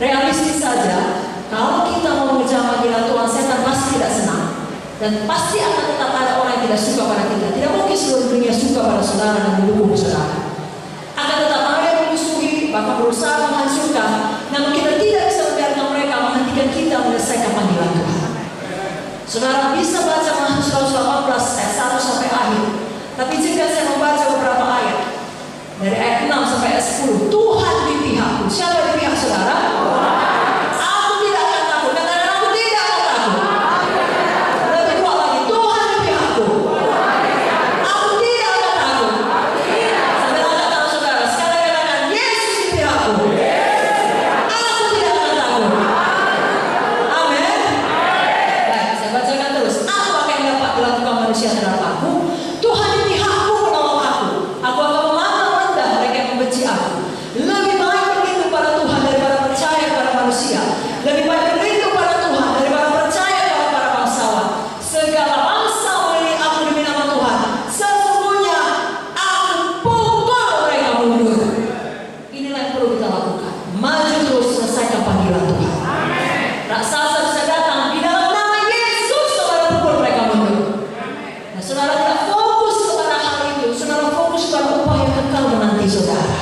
realistis saja, kalau kita mau mengejar panggilan Tuhan, setan pasti tidak senang. Dan pasti akan tetap ada orang yang tidak suka pada kita. Tidak mungkin seluruh dunia suka pada saudara dan mendukung saudara. Akan tetap ada yang memusuhi, bahkan berusaha menghancurkan. Namun kita tidak bisa membiarkan mereka menghentikan kita menyelesaikan panggilan Tuhan. Saudara bisa baca Mazmur 18 ayat 1 sampai akhir. Tapi jika saya membaca beberapa ayat dari ayat 6 sampai ayat 10, Tuhan di pihakku. Siapa di pihak saudara? Aku tidak akan takut. Katakan aku tidak akan takut. Lebih kuat lagi, Tuhan di pihakku. Aku tidak akan takut. Sambil angkat tangan saudara, sekali katakan Yesus di pihakku. Aku tidak akan takut. Amin. Baik, saya bacakan terus. Apa yang dapat dilakukan manusia terhadap aku? Tuhan di pihakku menolong aku. Aku akan memandang rendah mereka yang membenci aku. Lebih baik berlindung pada Tuhan daripada percaya pada manusia. Lebih baik berlindung pada Tuhan daripada percaya pada para bangsawan. Segala bangsa memilih aku demi nama Tuhan. Sesungguhnya aku pukul mereka mundur. Inilah yang perlu kita lakukan. Maju terus, selesaikan panggilan Tuhan. Raksasa bisa datang di dalam nama Yesus, saudara pukul mereka mundur. Nah, saudara tidak fokus kepada hal itu. Saudara fokus pada upah yang kekal menanti saudara.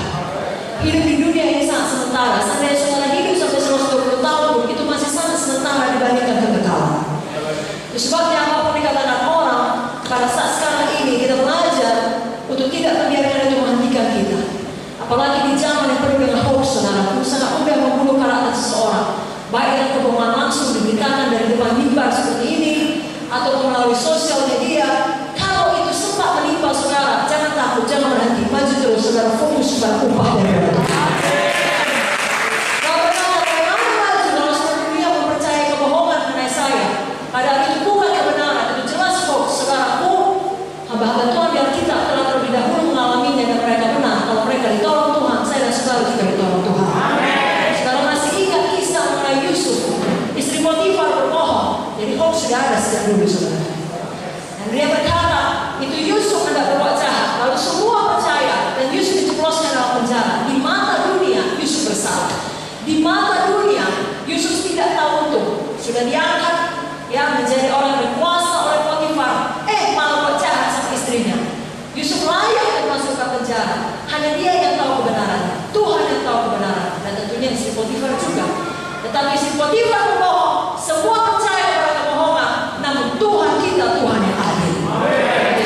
Hidup di dunia ini sangat sementara. Seandainya saudara hidup sampai 120 tahun pun, itu masih sangat sementara dibandingkan kekekalan. Itu sebabnya apapun dikatakan orang, pada saat sekarang ini kita belajar untuk tidak membiarkan itu menghentikan kita. Apalagi di zaman yang penuh dengan hoax, saudara, itu sangat mudah membunuh karakter seseorang. Baik dengan kebohongan langsung diberitakan dari depan mimbar seperti ini, atau melalui sosial media. Kalau itu sempat menimpa saudara, jangan takut, jangan berhenti, maju terus, saudara fokus pada upah dari Tuhan. Kalau berkata, bagaimana maju kalau seluruh dunia mempercayai kebohongan mengenai saya? Padahal itu bukan kebenaran, itu jelas hoax, saudaraku. Hamba-hamba Tuhan yang kita telah terlebih dahulu mengalaminya dan mereka benar. Kalau mereka ditolong Tuhan, saya dan saudara juga ditolong Tuhan. Saudara masih ingat kisah mengenai Yusuf, istri Potifar berbohong. Jadi hoax sudah ada sejak dulu, saudara. Dan dia berkata, itu Yusuf hendak berbuat jahat. Lalu semua percaya dan Yusuf dijebloskan dalam penjara. Di mata dunia Yusuf bersalah. Di mata dunia Yusuf tidak tahu untung. Sudah diangkat menjadi orang yang berkuasa oleh Potifar. Malah buat jahat sama istrinya. Yusuf layak dimasukkan penjara. Hanya dia yang tahu kebenaran. Tuhan yang tahu kebenaran. Dan tentunya istri Potifar juga. Tetapi istri Potifar berbohong. Semua percaya pada kebohongan. Namun Tuhan kita Tuhan yang adil.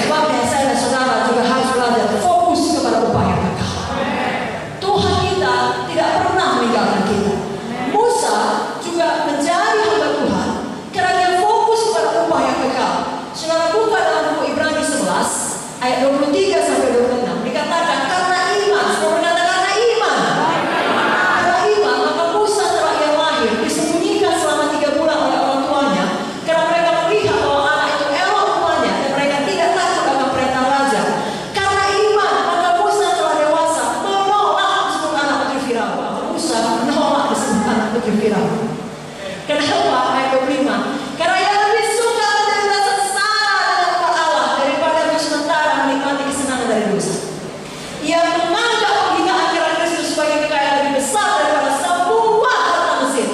Sebabnya saya dan saudara juga harus belajar fokus kepada upah yang kekal. Tuhan kita tidak pernah meninggalkan kita. Musa juga menjadi hamba Tuhan karena dia fokus kepada upah yang kekal. Saudara buka dalam buku Ibrani 11 ayat 23 sampai 26 dikatakan karena iman. Saudara berkata karena iman. Karena iman maka Musa setelah ia lahir disembunyikan selama 3 bulan oleh orang tuanya karena mereka melihat bahwa anak itu elok rupanya dan mereka tidak takut akan perintah raja. Karena iman maka Musa telah dewasa menolak disebut anak putri Firaun. Musa menolak disebut anak putri Firaun. Kenapa? Ayat 25. Karena ia lebih suka menderita sengsara dalam muka Allah daripada untuk sementara menikmati kesenangan dari dosa. Ia menganggap penghinaan akhirah Kristus sebagai kekayaan lebih besar daripada semua harta Mesir.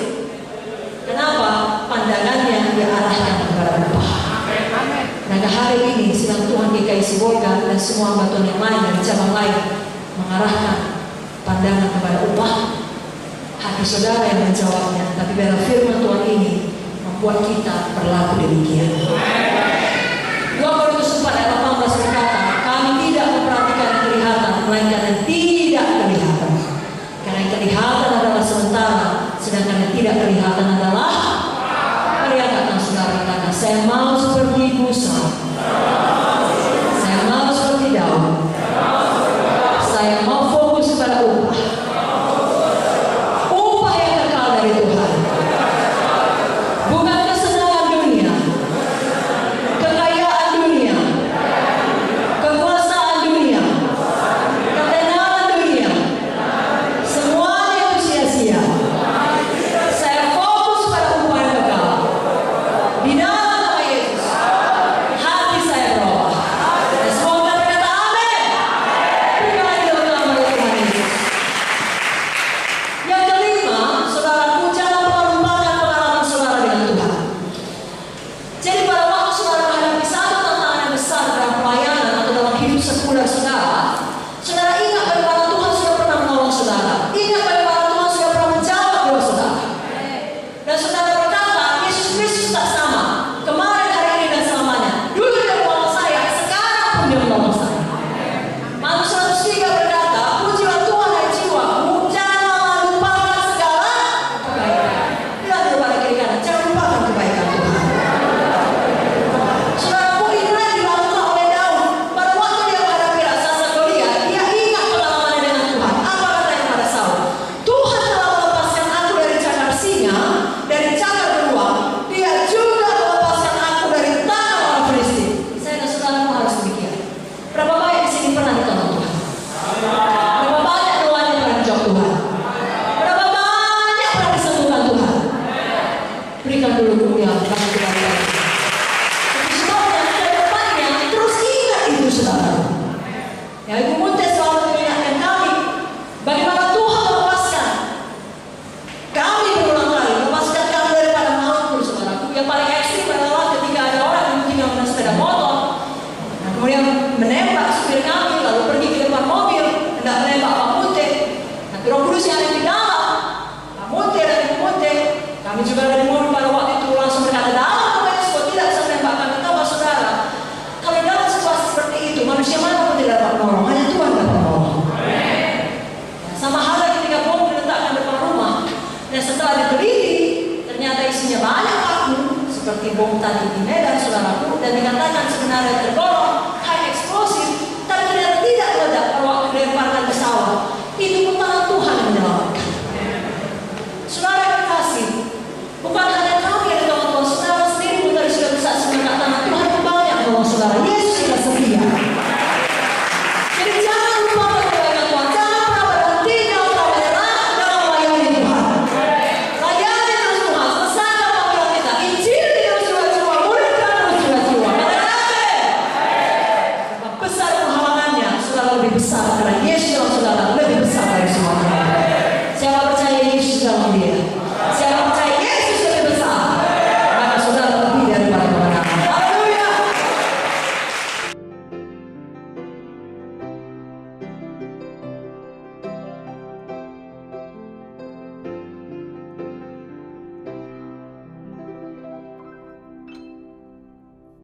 Kenapa? Pandangannya dia arahkan kepada upah. Nah, hari ini sedang Tuhan GKI Sibolga dan semua hamba Tuhan yang lain dari cabang lain mengarahkan pandangan kepada upah. Hati saudara yang menjawabnya, tapi biarlah firman Tuhan ini membuat kita berlaku demikian. 2 Korintus 4 ayat 18 berkata, kami tidak memperhatikan yang kelihatan, melainkan yang tidak kelihatan. Karena yang kelihatan adalah sementara, sedangkan yang tidak kelihatan adalah. Mari angkat saudara katakan, saya mau seperti Musa, saya mau seperti Daud, saya mau fokus pada upah. Dari Tuhan, bukan kesenangan dunia, kekayaan dunia, kekuasaan dunia, ketenaran dunia, semuanya itu sia-sia. Saya fokus pada upah yang kekal. Di dalam nama Yesus, hati saya berubah. Dan semoga berkata amin. Berikanlah dalam nama Tuhan Yesus. Yang kelima, saudara. Berikan dulu kemuliaan bagi Tuhan. Itu sebabnya ke depannya terus ingat itu saudara. Ya, Ibu Munte selalu mengingatkan kami bagaimana Tuhan melepaskan kami berulang kali, melepaskan kami daripada maut, saudaraku. Yang paling ekstrim adalah ketika ada orang yang tinggal dengan sepeda motor, nah, kemudian menembak supir kami, lalu pergi ke depan mobil, hendak menembak Pak Munte. Nah, Roh Kudus yang ada di dalam, Pak Munte dan Ibu Munte, kami juga dari mobil pada waktu itu langsung berkata, dalam Yesus tidak bisa menembak kami. Tahu saudara, kalau dalam situasi seperti itu, manusia mana pun tidak dapat menolong, hanya Tuhan dapat menolong. Sama halnya ketika bom diletakkan depan rumah, dan setelah diteliti, ternyata isinya banyak paku, seperti bom tadi di Medan, saudaraku, dan dikatakan sebenarnya tergolong high explosive, tapi ternyata tidak meledak pada waktu dilemparkan pesawat. Itu pun tangan Tuhan yang menyelamatkan. Saudara yang kasih, bukan hanya kami yang ditolong, saudara sendiri pun tadi sudah bersaksi mengatakan tangan Tuhan itu banyak menolong saudara. Yesus